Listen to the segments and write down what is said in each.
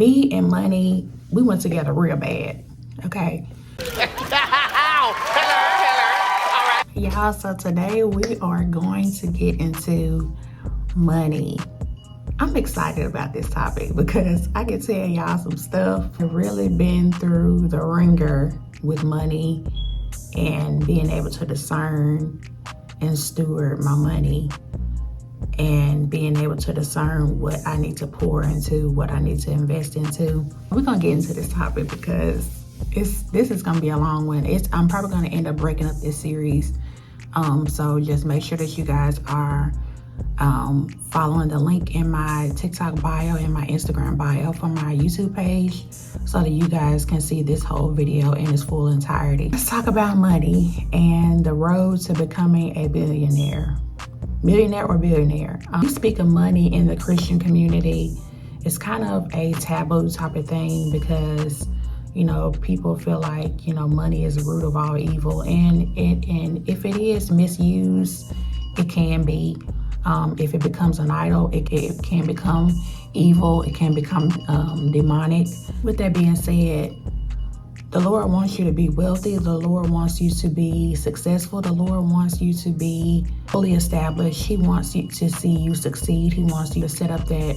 Me and money, we went together real bad, okay? Y'all, so today we are going to get into money. I'm excited about this topic because I can tell y'all some stuff. I've really been through the ringer with money and being able to discern and steward my money and being able to discern what I need to pour into, what I need to invest into. We're gonna get into this topic because this is gonna be a long one. I'm probably gonna end up breaking up this series. So just make sure that you guys are following the link in my TikTok bio and my Instagram bio for my YouTube page so that you guys can see this whole video in its full entirety. Let's talk about money and the road to becoming a billionaire. Millionaire or billionaire. We speak of money in the Christian community. It's kind of a taboo type of thing because, you know, people feel like, you know, money is the root of all evil. And if it is misused, it can be. If it becomes an idol, it can become evil. It can become demonic. With that being said, the Lord wants you to be wealthy. The Lord wants you to be successful. The Lord wants you to be fully established. He wants you to see you succeed. He wants you to set up that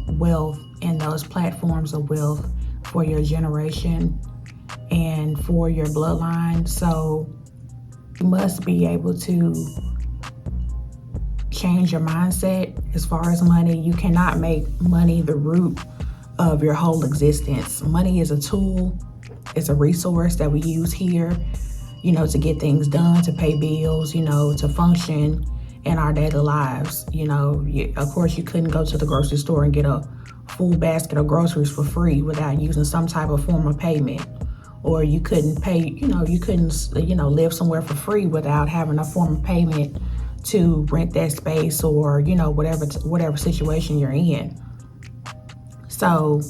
wealth and those platforms of wealth for your generation and for your bloodline. So you must be able to change your mindset as far as money. You cannot make money the root of your whole existence. Money is a tool. It's a resource that we use here, you know, to get things done, to pay bills, you know, to function in our daily lives. You know, of course, you couldn't go to the grocery store and get a full basket of groceries for free without using some type of form of payment. Or you couldn't pay, you couldn't live somewhere for free without having a form of payment to rent that space or, you know, whatever situation you're in. So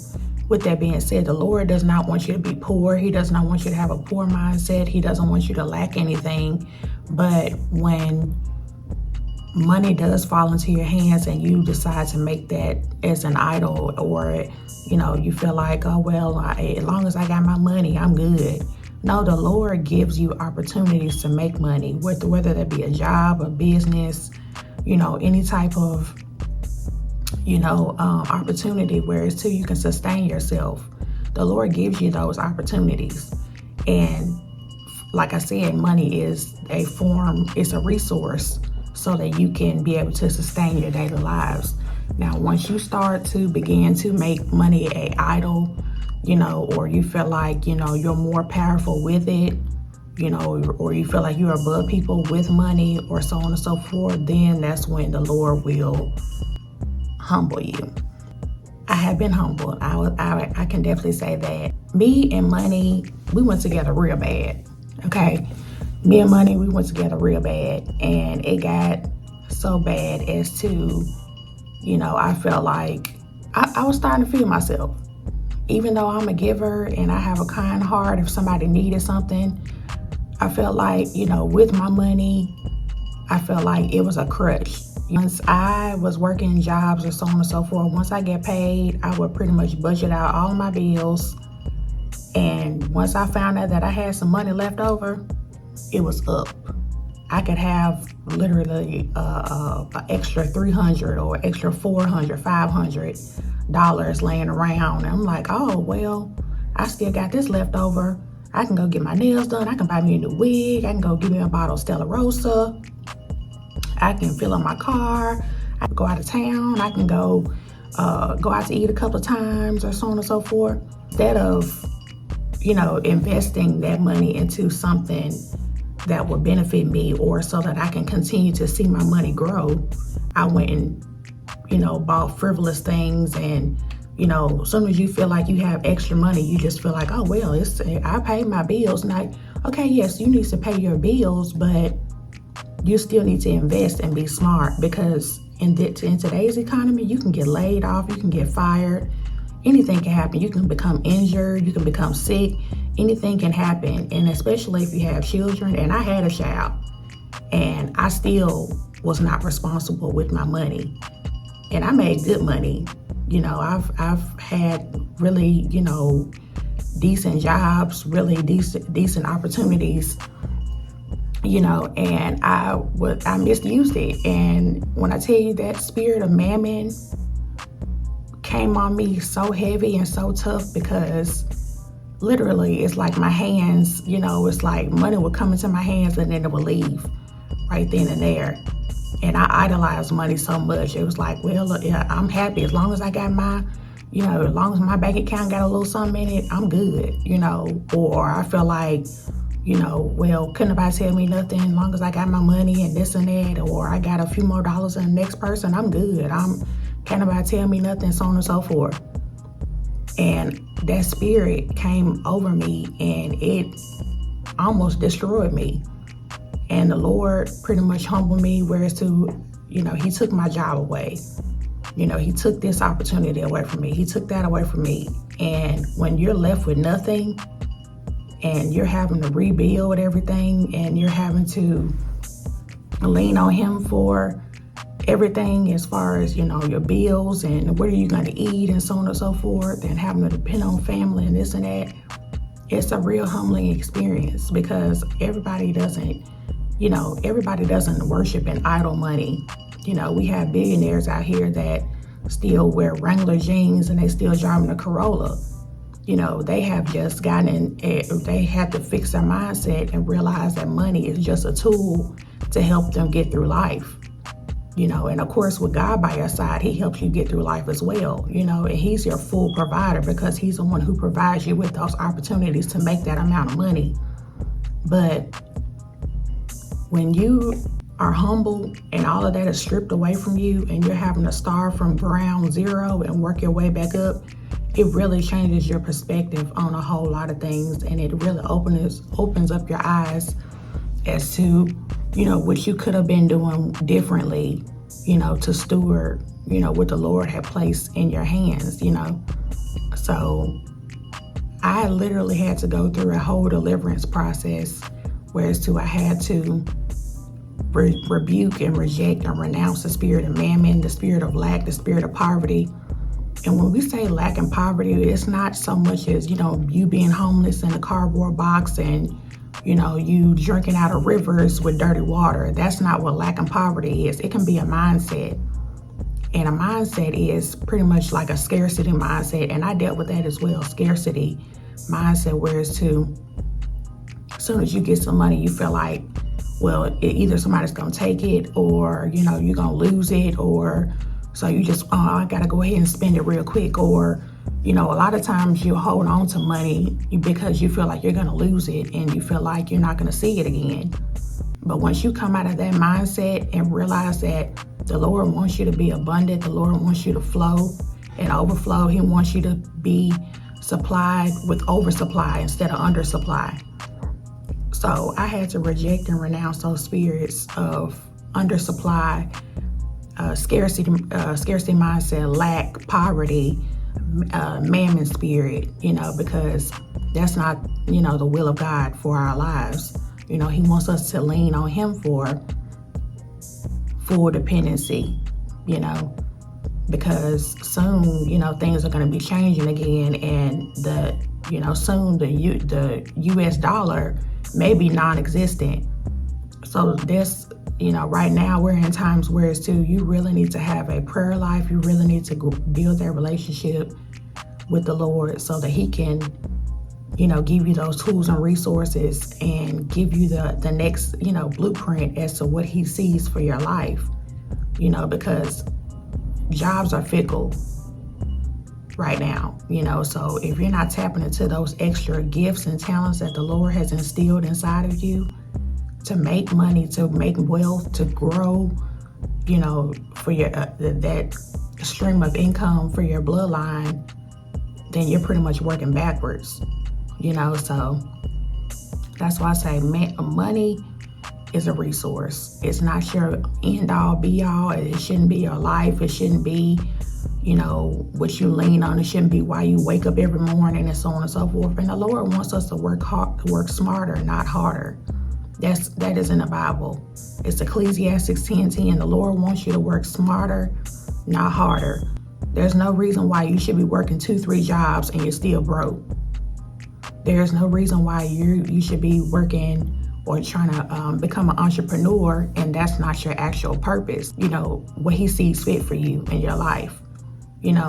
with that being said, the Lord does not want you to be poor. He does not want you to have a poor mindset. He doesn't want you to lack anything. But when money does fall into your hands and you decide to make that as an idol, or, you know, you feel like, oh, well, as long as I got my money, I'm good. No, the Lord gives you opportunities to make money, whether that be a job, a business, you know, any type of opportunity where it's till you can sustain yourself. The Lord gives you those opportunities. And like I said, money is it's a resource so that you can be able to sustain your daily lives. Now, once you start to begin to make money an idol, you know, or you feel like, you know, you're more powerful with it, you know, or you feel like you're above people with money or so on and so forth, then that's when the Lord will humble you. I have been humbled. I can definitely say that. Me and money, we went together real bad, okay? Me and money, we went together real bad. And it got so bad as to, you know, I felt like I was starting to feel myself. Even though I'm a giver and I have a kind heart, if somebody needed something, I felt like, you know, with my money, I felt like it was a crutch. Once I was working jobs or so on and so forth, once I get paid, I would pretty much budget out all of my bills. And once I found out that I had some money left over, it was up. I could have literally an extra $300 or extra $400, $500 laying around. And I'm like, oh, well, I still got this left over. I can go get my nails done. I can buy me a new wig. I can go get me a bottle of Stella Rosa. I can fill up my car. I can go out of town. I can go out to eat a couple of times or so on and so forth. Instead of, you know, investing that money into something that would benefit me or so that I can continue to see my money grow, I went and, you know, bought frivolous things. And, you know, as soon as you feel like you have extra money, you just feel like, oh, well, I paid my bills. And okay, yes, you need to pay your bills, but you still need to invest and be smart, because in today's economy, you can get laid off, you can get fired, anything can happen. You can become injured, you can become sick, anything can happen. And especially if you have children, and I had a child, and I still was not responsible with my money. And I made good money, I've had really, decent jobs, really decent opportunities, and I misused it. And when I tell you that spirit of mammon came on me so heavy and so tough, because literally it's like my hands, it's like money would come into my hands and then it would leave right then and there. And I idolized money so much. It was like, well, yeah, I'm happy as long as I got my, as long as my bank account got a little something in it, I'm good, Or I feel like, well, couldn't nobody tell me nothing as long as I got my money and this and that, or I got a few more dollars than the next person, I'm good. Can't nobody tell me nothing, so on and so forth. And that spirit came over me and it almost destroyed me. And the Lord pretty much humbled me, whereas to, he took my job away. He took this opportunity away from me. He took that away from me. And when you're left with nothing and you're having to rebuild everything and you're having to lean on him for everything as far as, your bills and what are you going to eat and so on and so forth, and having to depend on family and this and that, it's a real humbling experience, because everybody doesn't worship in idle money. We have billionaires out here that still wear Wrangler jeans and they still driving a Corolla. They have just they have to fix their mindset and realize that money is just a tool to help them get through life. And of course, with God by your side, he helps you get through life as well, and he's your full provider, because he's the one who provides you with those opportunities to make that amount of money. But when you are humble and all of that is stripped away from you and you're having to start from ground zero and work your way back up, it really changes your perspective on a whole lot of things. And it really opens up your eyes as to, what you could have been doing differently, to steward, what the Lord had placed in your hands, So I literally had to go through a whole deliverance process, whereas I had to rebuke and reject and renounce the spirit of mammon, the spirit of lack, the spirit of poverty. And when we say lack and poverty, it's not so much as, you being homeless in a cardboard box and, you drinking out of rivers with dirty water. That's not what lack and poverty is. It can be a mindset. And a mindset is pretty much like a scarcity mindset. And I dealt with that as well, scarcity mindset, whereas as soon as you get some money, you feel like, well, either somebody's going to take it, or, you're going to lose it, or so you just, I got to go ahead and spend it real quick. Or, a lot of times you hold on to money because you feel like you're going to lose it and you feel like you're not going to see it again. But once you come out of that mindset and realize that the Lord wants you to be abundant, the Lord wants you to flow and overflow, he wants you to be supplied with oversupply instead of undersupply. So I had to reject and renounce those spirits of undersupply, scarcity mindset, lack, poverty, mammon spirit, because that's not, the will of God for our lives. He wants us to lean on him for full dependency, because soon, things are going to be changing again, and soon the US dollar may be non-existent. So this, right now we're in times where you really need to have a prayer life. You really need to build that relationship with the Lord so that he can, give you those tools and resources and give you the next, blueprint as to what he sees for your life, because jobs are fickle right now, so if you're not tapping into those extra gifts and talents that the Lord has instilled inside of you to make money, to make wealth, to grow, for your that stream of income for your bloodline, then you're pretty much working backwards, so that's why I say money is a resource. It's not your end all be all. It shouldn't be your life. It shouldn't be what you lean on. It shouldn't be why you wake up every morning and so on and so forth. And the Lord wants us to work work smarter, not harder. That is in the Bible. It's Ecclesiastes 10:10. The Lord wants you to work smarter, not harder. There's no reason why you should be working 2-3 jobs and you're still broke. There's no reason why you should be working or trying to become an entrepreneur and that's not your actual purpose, what he sees fit for you in your life.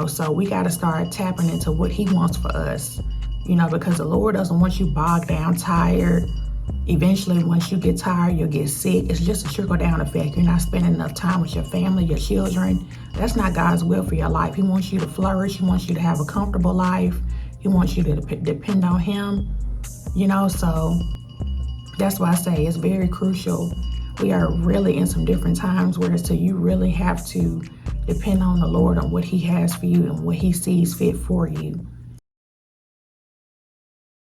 So we got to start tapping into what he wants for us, because the Lord doesn't want you bogged down, tired. Eventually, once you get tired, you'll get sick. It's just a trickle-down effect. You're not spending enough time with your family, your children. That's not God's will for your life. He wants you to flourish. He wants you to have a comfortable life. He wants you to depend on him, so that's why I say it's very crucial. We are really in some different times where so you really have to depend on the Lord on what he has for you and what he sees fit for you.